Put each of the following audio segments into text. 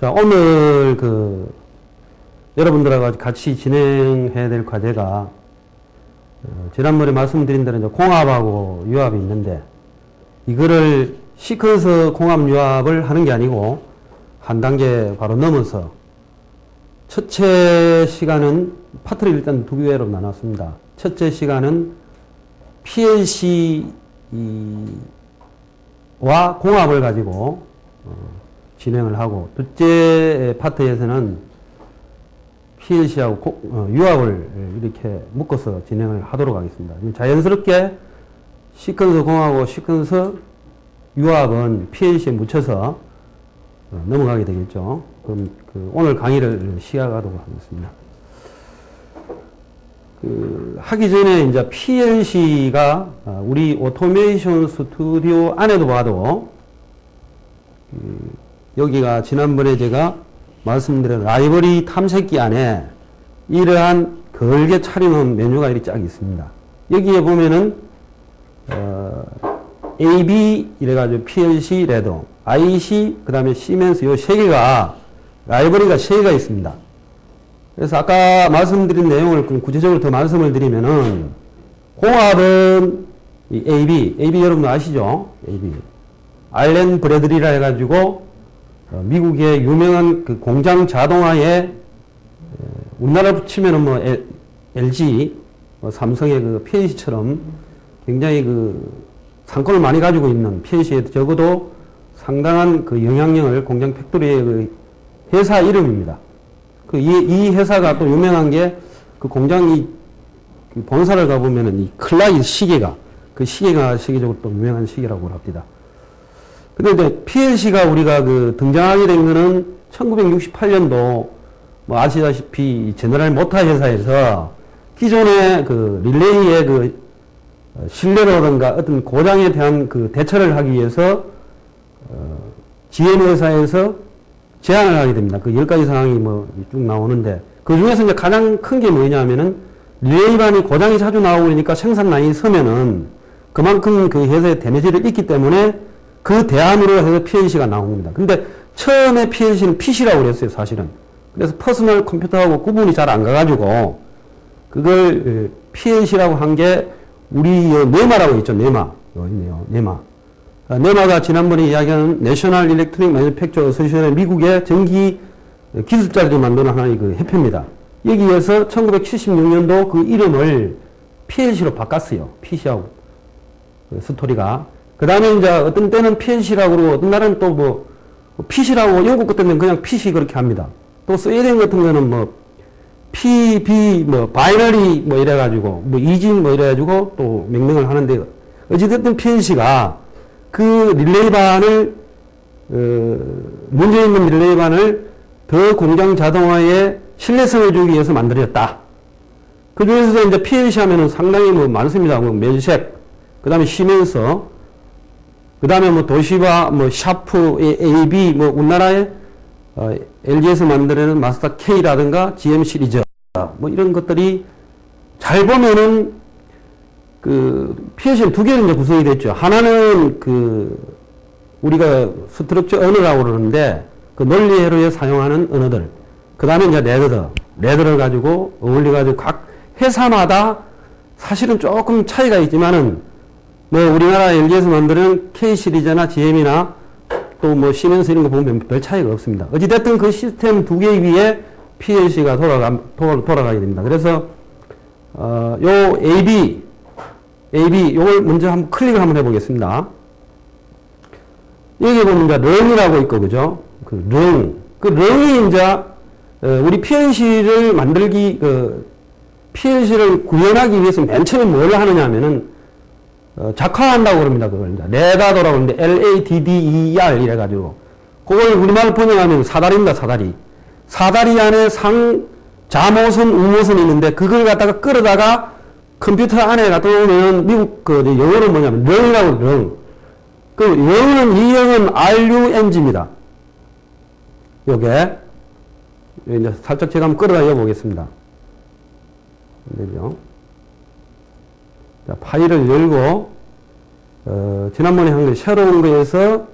자, 오늘 여러분들하고 같이 진행해야 될 과제가, 지난번에 말씀드린 대로 이제 공합하고 유합이 있는데, 이거를 시퀀서 공합 유합을 하는 게 아니고, 한 단계 바로 넘어서, 첫째 시간은, 파트를 일단 두 개로 나눴습니다. 첫째 시간은 PLC와 공합을 가지고, 진행을 하고, 둘째 파트에서는 PLC하고 유합을 이렇게 묶어서 진행을 하도록 하겠습니다. 자연스럽게 시퀀서 공합하고 시퀀서 유합은 PLC에 묻혀서 넘어가게 되겠죠. 그럼 오늘 강의를 시작하도록 하겠습니다. 하기 전에 이제 PLC가 우리 오토메이션 스튜디오 안에도 봐도 여기가 지난번에 제가 말씀드린 라이브러리 탐색기 안에 이러한 걸게 차려놓은 메뉴가 이렇게 쫙 있습니다. 여기에 보면은 AB 이래가지고 PLC 레더, IC 그 다음에 시멘스 요 세 개가 라이브러리가 세 개가 있습니다. 그래서 아까 말씀드린 내용을 구체적으로 더 말씀을 드리면은 공합은 이 AB 여러분 아시죠? AB 알렌 브래들리라 해가지고 미국의 유명한 공장 자동화에 우리나라로 치면은 뭐 LG, 삼성의 PLC처럼 굉장히 상권을 많이 가지고 있는 PLC에 적어도 상당한 영향력을 공장 팩토리의 회사 이름입니다. 이 회사가 또 유명한 게 공장 본사를 가보면은 이 클라이 시계가 시계가 세계적으로 또 유명한 시계라고 합니다. 근데 이제 PLC가 우리가 등장하게 된 거는 1968년도 뭐 아시다시피 제너럴 모터 회사에서 기존의 릴레이의 신뢰라든가 어떤 고장에 대한 대처를 하기 위해서 GM 회사에서 제안을 하게 됩니다. 10가지 사항이 쭉 나오는데 그 중에서 이제 가장 큰 게 뭐냐면은 릴레이반이 고장이 자주 나오고 그러니까 생산 라인이 서면은 그만큼 회사의 데미지를 입기 때문에 그 대안으로 해서 PLC가 나온 겁니다. 근데 처음에 PLC는 PC라고 그랬어요, 사실은. 그래서 퍼스널 컴퓨터하고 구분이 잘 안 가가지고 그걸 PLC라고 한 게 우리 네마라고 있죠, 네마. 있네요, 네마. 네마가 지난번에 이야기한 내셔널 일렉트릭 매니팩처 어소시에이션의 미국의 전기 기술자들이 만드는 하나의 협회입니다. 여기에서 1976년도 그 이름을 PLC로 바꿨어요. PC하고 스토리가. 그 다음에 이제 어떤 때는 PLC라고 그러고 어떤 날은 또 PC라고 영국 같은 데는 그냥 PC 그렇게 합니다. 또 스웨덴 같은 거는 PB 바이너리 이래가지고 이진 이래가지고 또 명명을 하는데 어찌됐든 PLC가 릴레이반을 문제 있는 릴레이반을 더 공장 자동화에 신뢰성을 주기 위해서 만들어졌다. 그 중에서도 이제 PLC 하면은 상당히 많습니다. 멜색, 그 다음에 시멘서, 그 다음에 도시바, 샤프, AB, 우리나라에, LG에서 만들어낸 마스터 K라든가 GM 시리즈, 이런 것들이 잘 보면은, PLC는 두 개로 이제 구성이 됐죠. 하나는 우리가 스트럭처 언어라고 그러는데, 논리회로에 사용하는 언어들. 그 다음에 이제 레더를 가지고 어울려가지고 각 회사마다 사실은 조금 차이가 있지만은, 우리나라 LG에서 만드는 K 시리즈나 GM이나 또 시멘스 이런 거 보면 별 차이가 없습니다. 어찌됐든 그 시스템 두 개 위에 PLC가 돌아가게 됩니다. 그래서, 요 AB, 요걸 먼저 한번 클릭을 한번 해보겠습니다. 여기 보면 이제 런이라고 있고, 그죠? 런이 이제, 우리 PLC를 PLC를 구현하기 위해서 맨 처음에 뭘 하느냐 하면은, 작화한다고 그럽니다. 그걸 이제 레다더라고 하는데 LADDER 이래가지고 그걸 우리말로 번역하면 사다리입니다. 사다리 안에 자모선, 우모선이 있는데 그걸 갖다가 끌어다가 컴퓨터 안에 갖다 놓으면 미국 영어는 뭐냐면 령이라고 령. 영어는 이 영은 RUNG입니다. 요게 이제 살짝 제가 한번 끌어다 보겠습니다. 되죠? 자, 파일을 열고, 지난번에 한 거, 새로운 거에서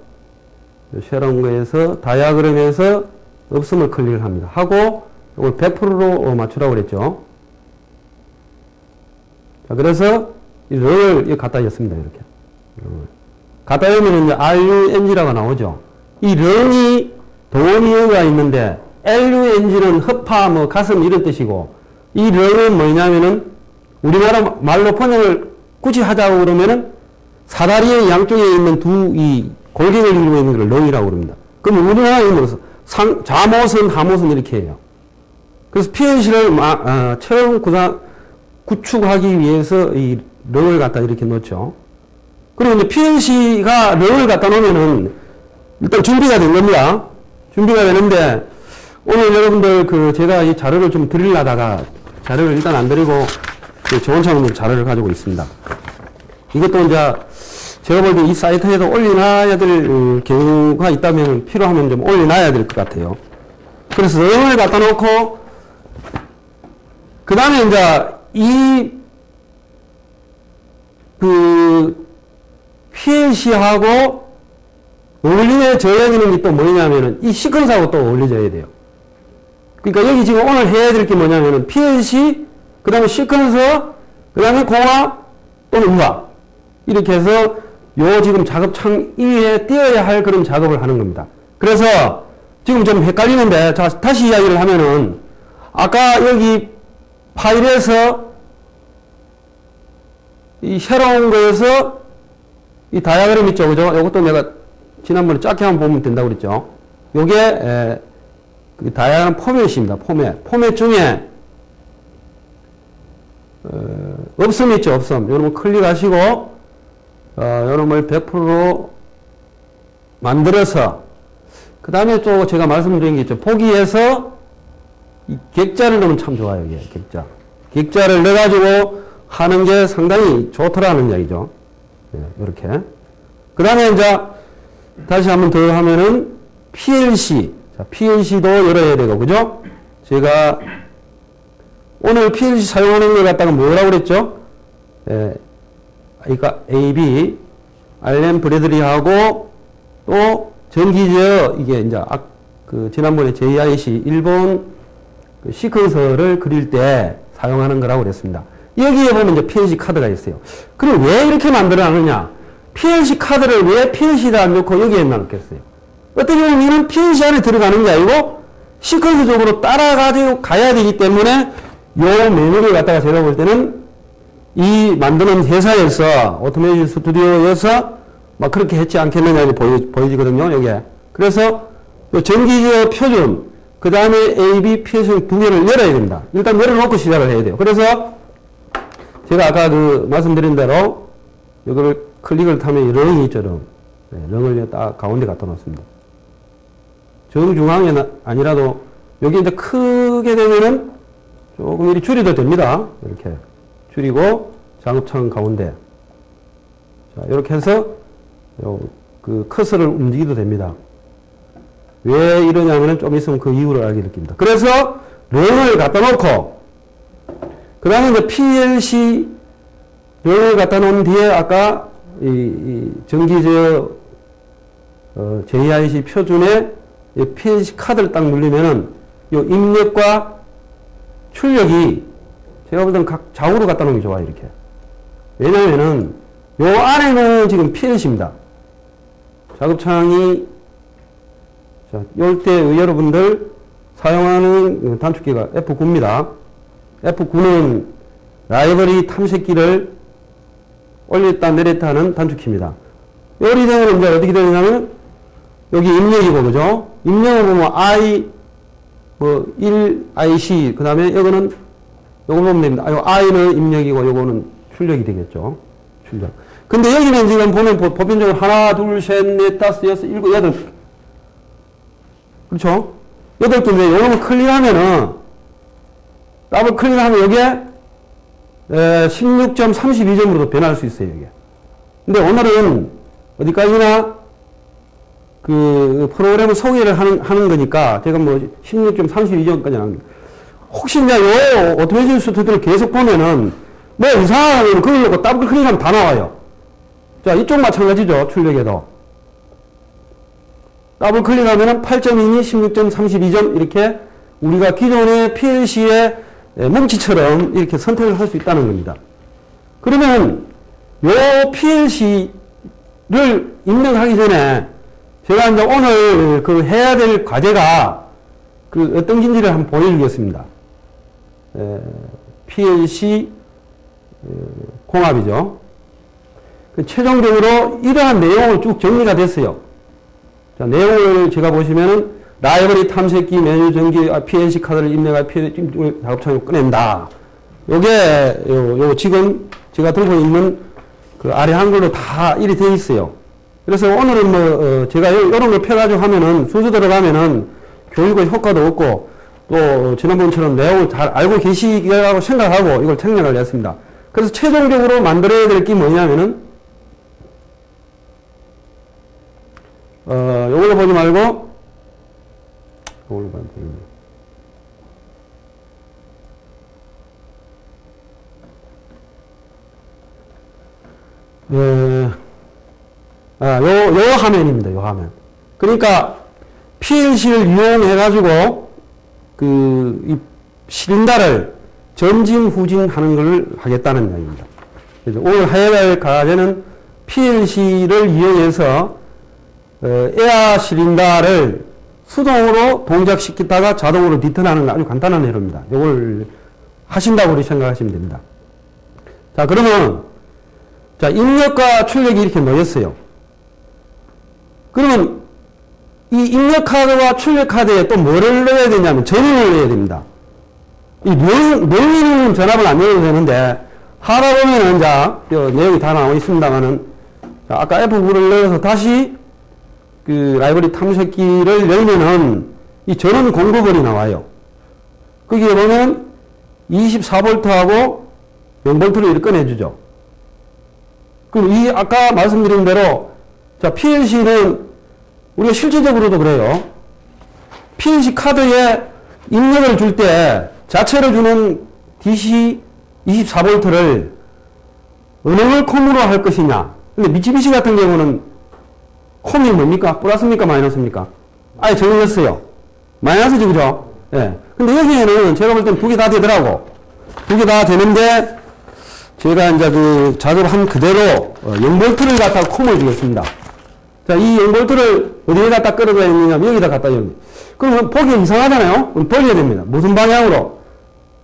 다이아그램에서 없음을 클릭을 합니다. 하고 이걸 100%로 맞추라고 그랬죠. 자, 그래서 이 를 갖다 였습니다. 이렇게. 갖다 여면 이제 RUNG라고 나오죠. 이 렁이 동원이어가 있는데 LUNG는 허파, 뭐 가슴 이런 뜻이고 이 렁은 뭐냐면은 우리나라 말로 번역을 굳이 하자고 그러면은 사다리의 양쪽에 있는 두 이 골격을 이루고 있는 걸 렁이라고 그럽니다. 그럼 우리나라 이름으로서 좌모선, 하모선 이렇게 해요. 그래서 PNC를 처음 구축하기 위해서 이 렁을 갖다 이렇게 놓죠. 그리고 이제 PNC가 렁을 갖다 놓으면은 일단 준비가 된 겁니다. 준비가 되는데 오늘 여러분들 제가 이 자료를 좀 드리려다가 자료를 일단 안 드리고 좋은 차원으로 자료를 가지고 있습니다. 이것도 이제 제가 볼 때 이 사이트에도 올려놔야 될 경우가 있다면 필요하면 좀 올려놔야 될 것 같아요. 그래서 렁을 갖다 놓고 그 다음에 이제 PLC하고 어울려져야 되는 게 또 뭐냐면은 이 시퀀스하고 또 어울려져야 돼요. 그러니까 여기 지금 오늘 해야 될 게 뭐냐면은 PLC, 그 다음에 시퀀서, 그 다음에 공화 또는 우화. 이렇게 해서 요 지금 작업창 위에 띄어야 할 그런 작업을 하는 겁니다. 그래서 지금 좀 헷갈리는데, 자, 다시 이야기를 하면은 아까 여기 파일에서 이 새로운 거에서 이 다이아그램 있죠. 그죠? 요것도 내가 지난번에 짧게 한번 보면 된다고 그랬죠. 요게 그 다이아그램 포맷입니다. 포맷 중에 없음 있죠. 없음. 요놈을 클릭하시고 요놈을 100%로 만들어서 그 다음에 또 제가 말씀드린 게 있죠. 보기에서 이 객자를 넣으면 참 좋아요. 이게 객자를 넣어가지고 하는 게 상당히 좋더라는 이야기죠. 이렇게. 그 다음에 이제 다시 한번 더 하면은 PLC. 자, PLC도 열어야 되고, 그죠? 제가 오늘 PLC 사용하는 걸 갖다가 뭐라고 그랬죠? 그러니까 AB, 알렌 브래들리하고 또 전기제어, 이게 이제 지난번에 JIC 일본 그 시퀀서를 그릴 때 사용하는 거라고 그랬습니다. 여기에 보면 이제 PLC 카드가 있어요. 그럼 왜 이렇게 만들어 놨느냐? PLC 카드를 왜 PLC에다 안 넣고 여기에 넣겠어요? 어떻게 보면 이는 PLC 안에 들어가는 게 아니고 시퀀스적으로 따라가지고 가야 되기 때문에 요 메뉴를 갖다가 제가 볼 때는 이 만드는 회사에서 오토메이션 스튜디오에서 막 그렇게 했지 않겠느냐 보여지거든요. 여기에. 그래서 전기제어 표준 그 다음에 AB, PLC 두 개를 열어야 됩니다. 일단 열어놓고 시작을 해야 돼요. 그래서 제가 아까 말씀드린 대로 이거를 클릭을 하면 렁이 있죠. 렁을 딱 가운데 갖다 놓습니다. 정중앙에 아니라도 여기 이제 크게 되면은 조금 이리 줄여도 됩니다. 이렇게 줄이고 작업창 가운데 자 이렇게 해서 그 커서를 움직여도 됩니다. 왜 이러냐면은 좀 있으면 그 이유를 알게 될 겁니다. 그래서 렁을 갖다 놓고 그 다음에 이제 PLC 렁을 갖다 놓은 뒤에 아까 이 전기제어 JIC 표준에 이 PLC 카드를 딱 누르면은 요 입력과 출력이 제가 볼 때는 각 좌우로 갖다 놓으면 좋아요. 이렇게. 왜냐면은 요 안에는 지금 PLC입니다. 작업창이 자, 이럴 때 여러분들 사용하는 단축키가 F9입니다. F9는 라이브러리 탐색기를 올렸다 내렸다 하는 단축키입니다. 요리 되면 이제 어떻게 되냐면 여기 입력이고 그죠? 입력을 보면 I 1 IC 그 다음에 이거는 요거 보면 됩니다. 요 I는 입력이고 요거는 출력이 되겠죠. 출력. 근데 여기는 지금 보면 보편적으로 하나, 둘, 셋, 넷, 다섯, 여섯, 일곱, 여덟. 그렇죠? 8개인데 요거는 클릭하면은 더블 클릭하면 여기에 16.32점으로도 변할 수 있어요. 이게. 근데 오늘은 어디까지나 그 프로그램을 소개를 하는 거니까 제가 뭐 16.32점까지는 합니다. 혹시 이제 요 오토메이션 스튜디오를 계속 보면은 뭐 이상하면 그걸 놓고 더블 클릭하면 다 나와요. 자, 이쪽 마찬가지죠. 출력에도. 더블 클릭하면은 8.2니 16점, 32점 이렇게 우리가 기존의 PLC의 뭉치처럼 이렇게 선택을 할 수 있다는 겁니다. 그러면 요 PLC를 입력하기 전에 제가 이제 오늘 그 해야 될 과제가 그 어떤 건지를 한번 보여주겠습니다. PLC 공합이죠. 최종적으로 이러한 내용을 쭉 정리가 됐어요. 자, 내용을 제가 보시면은 라이브러리 탐색기, 메뉴 전기, PLC 카드를 입력할 작업창을 꺼낸다. 요게 요 지금 제가 들고 있는 그 아래 한글로 다 이리 되어 있어요. 그래서 오늘은 뭐 제가 요런 걸 펴가지고 하면은 순서 들어가면은 교육의 효과도 없고 또 지난번처럼 내용을 잘 알고 계시라고 생각하고 이걸 생략을 했습니다. 그래서 최종적으로 만들어야 될 게 뭐냐면은 요걸로 보지 말고 요걸로 봐야 되겠네. 요 화면입니다. 요 화면. 그러니까 PLC를 이용해가지고 이 실린더를 전진 후진하는 걸 하겠다는 이야기입니다. 그래서 오늘 해야 할 과제는 PLC를 이용해서 에어 실린더를 수동으로 동작시키다가 자동으로 리턴하는 아주 간단한 회로입니다. 이걸 하신다고 생각하시면 됩니다. 자, 그러면 자, 입력과 출력이 이렇게 놓였어요. 그러면 이 입력 카드와 출력 카드에 또 뭐를 넣어야 되냐면 전원을 넣어야 됩니다. 이 명의는 전압을 안 넣어도 되는데 하다 보면은 자, 내용이 다 나와 있습니다만은 아까 F9를 넣어서 다시 그 라이브러리 탐색기를 열면은 이 전원 공급원이 나와요. 거기에 보면 24V하고 0V를 이렇게 꺼내주죠. 그럼 이 아까 말씀드린 대로 자, PLC는 우리가 실질적으로도 그래요. PLC 카드에 입력을 줄 때 자체로 주는 DC 24V를 어느 걸 콤으로 할 것이냐. 근데 미쓰비시 같은 경우는 콤이 뭡니까? 플러스입니까? 마이너스입니까? 아예 정해졌어요. 마이너스지, 그죠? 예. 근데 여기에는 제가 볼 땐 두 개 다 되더라고. 두 개 다 되는데 제가 이제 그 작업한 그대로 0V를 갖다가 콤을 주겠습니다. 자, 이 0V를 어디에 갖다 끌어가야 되느냐, 여기다 갖다 줘야 됩니다. 그러면 보기 이상하잖아요? 그럼 벌려야 됩니다. 무슨 방향으로?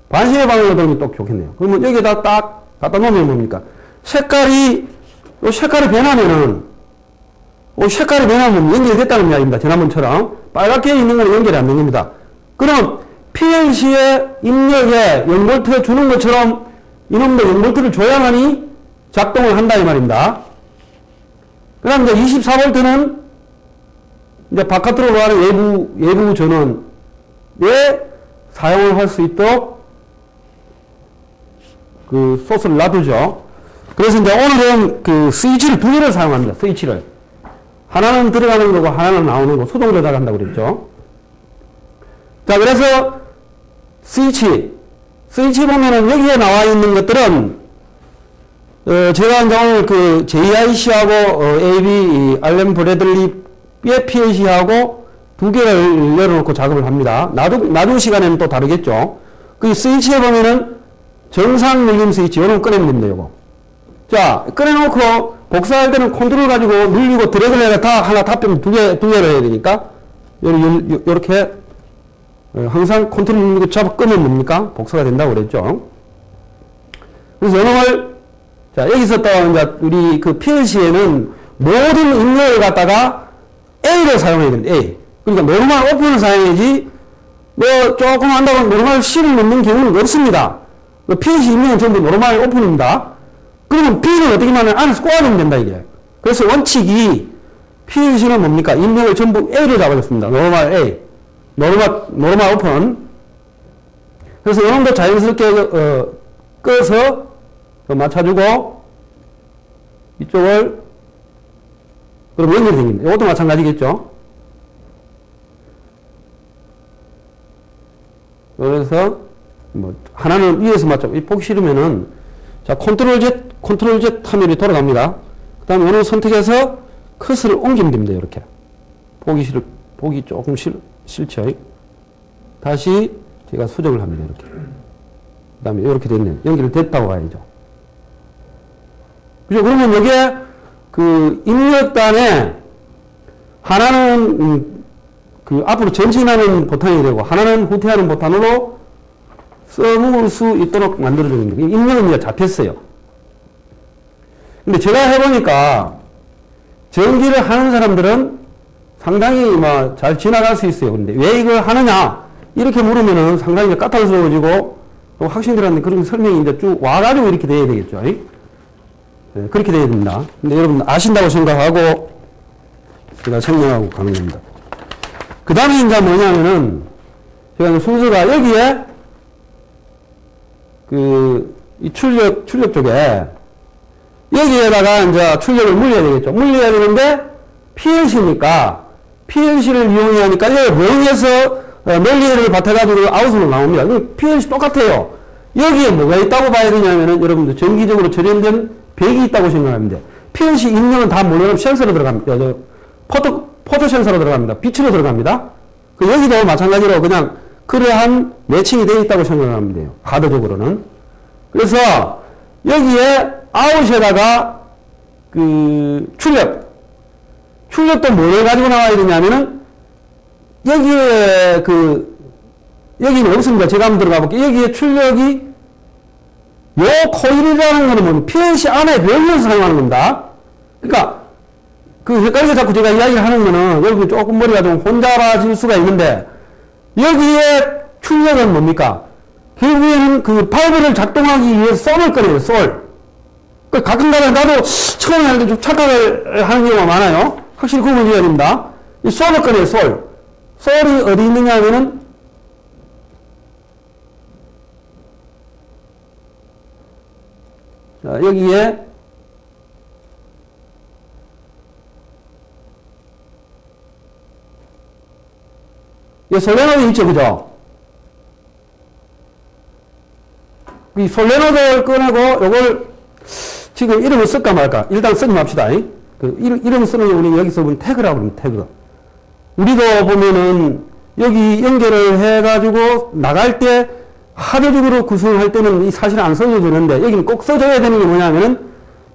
반시의 방향으로 돌면 또 좋겠네요. 그러면 여기다 딱 갖다 놓으면 뭡니까? 색깔이 변하면은, 색깔이 변하면 연결됐다는 이야기입니다. 지난번처럼. 빨갛게 있는 건 연결이 안 됩니다. 그럼 PLC의 입력에 0V 주는 것처럼 이놈도 0V를 줘야만이 작동을 한다, 이 말입니다. 그 다음 이제 24V는 이제 바깥으로 가는 외부 전원에 사용을 할 수 있도록 그 소스를 놔두죠. 그래서 이제 오늘은 그 스위치를 두 개를 사용합니다. 스위치를. 하나는 들어가는 거고 하나는 나오는 거 수동 조작한다고 그랬죠. 자, 그래서 스위치 보면은 여기에 나와 있는 것들은 제가 이제 오늘 그 JIC하고 AB 알렌 브래들리의 PLC하고 두 개를 열어놓고 작업을 합니다. 나중 시간에는 또 다르겠죠. 그 스위치에 보면은 정상 눌림 스위치 요런 꺼내면 됩니다. 요거. 자, 꺼내놓고 복사할 때는 컨트롤 가지고 눌리고 드래그를 해서 하나 다 빼면 두 개를 해야 되니까 요렇게 항상 컨트롤 누르고 잡아 끄면 뭡니까? 복사가 된다고 그랬죠. 그래서 요놈을 자, 여기서 또 이제 우리 그 PLC에는 모든 입력을 갖다가 A를 사용해야 됩니다. A. 그러니까 노멀 오픈을 사용해야지 뭐 조금 한다고 노멀 C를 넣는 경우는 없습니다. PLC 입력은 전부 노멀 오픈입니다. 그러면 B는 어떻게 하면 안에서 꼬아내면 된다, 이게. 그래서 원칙이 PLC는 뭡니까? 입력을 전부 A를 잡아줬습니다. 노멀 A. 노멀 오픈. 그래서 이놈도 자연스럽게 꺼서 맞춰주고 이쪽을 그럼 연결이 생깁니다. 이것도 마찬가지겠죠. 그래서 뭐 하나는 위에서 맞춰 보기 싫으면은 자 컨트롤 Z 화면이 돌아갑니다. 그 다음에 어느 선택해서 커서를 옮기면 됩니다. 이렇게 보기 조금 싫죠. 다시 제가 수정을 합니다. 이렇게. 그 다음에 이렇게 됐네요. 연결됐다고 봐야죠. 그죠? 그러면 여기에 그 입력단에 하나는 그 앞으로 전진하는 보탄이 되고 하나는 후퇴하는 보탄으로 써먹을 수 있도록 만들어주는 겁니다. 입력은 이제 잡혔어요. 근데 제가 해보니까 전기를 하는 사람들은 상당히 뭐 잘 지나갈 수 있어요. 근데 왜 이걸 하느냐? 이렇게 물으면은 상당히 까탈스러워지고 또 학생들한테 그런 설명이 이제 쭉 와가지고 이렇게 돼야 되겠죠. 네, 그렇게 돼야 됩니다. 근데 여러분 아신다고 생각하고 제가 설명하고 가는 겁니다. 그 다음에 이제 뭐냐면은 제가 순서가 여기에 이 출력 쪽에 여기에다가 이제 출력을 물려야 되겠죠. 물려야 되는데 PLC니까 PLC를 이용해야 하니까 여기 모형에서 논리를 바탕가지고 아웃으로 나옵니다. PLC 똑같아요. 여기에 뭐가 있다고 봐야 되냐면은 여러분들 정기적으로 절연된 백이 있다고 생각합니다. PLC 입력은 다 물론 센서로 들어갑니다. 포토 센서로 들어갑니다. 빛으로 들어갑니다. 여기도 마찬가지로 그냥 그러한 매칭이 되어 있다고 생각하면 돼요. 하드적으로는. 그래서 여기에 아웃에다가 그 출력도 뭘 가지고 나와야 되냐면은 여기에 여기는 없습니다. 제가 한번 들어가 볼게요. 여기에 출력이 요 코일이라는 거는 뭐 PLC 안에 별려서 사용하는 겁니다. 그러니까 헷갈려서 자꾸 제가 이야기를 하는 거는 여러분 조금 머리가 좀 혼잡아질 수가 있는데 여기에 출력은 뭡니까? 결국에는 그 발브를 작동하기 위해서 솔을 꺼내요. 솔. 가끔가다 나도 처음에 할 때 좀 착각을 하는 경우가 많아요. 확실히 구분해야 됩니다. 이 솔을 꺼내요. 솔. 솔이 어디 있느냐 하면은 자, 여기에 이 솔레노드 있죠, 그죠? 이 솔레노드를 꺼내고 요걸 지금 이름을 쓸까 말까? 일단 쓰지 맙시다. 이름 쓰는 게 우리 여기서 보면 태그라고 합니다. 태그. 우리도 보면은 여기 연결을 해가지고 나갈 때 하드적으로 구성할 때는 이 사실 안 써져주는데 여기는 꼭 써줘야 되는 게 뭐냐면은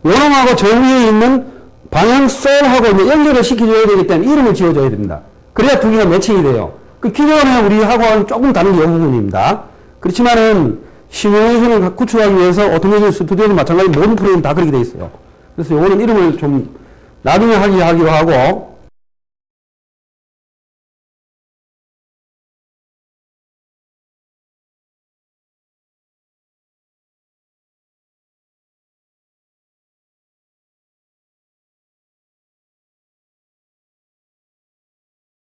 요놈하고 저 위에 있는 방향 솔하고 이제 연결을 시켜줘야 되기 때문에 이름을 지어줘야 됩니다. 그래야 두 개가 매칭이 돼요. 그 기존에 우리하고는 조금 다른 게 이 부분입니다. 그렇지만은 시뮬레이션을 구축하기 위해서 오토메이션 스튜디오는 마찬가지 모든 프로그램이 다 그렇게 돼 있어요. 그래서 요거는 이름을 좀 나중에 하기로 하고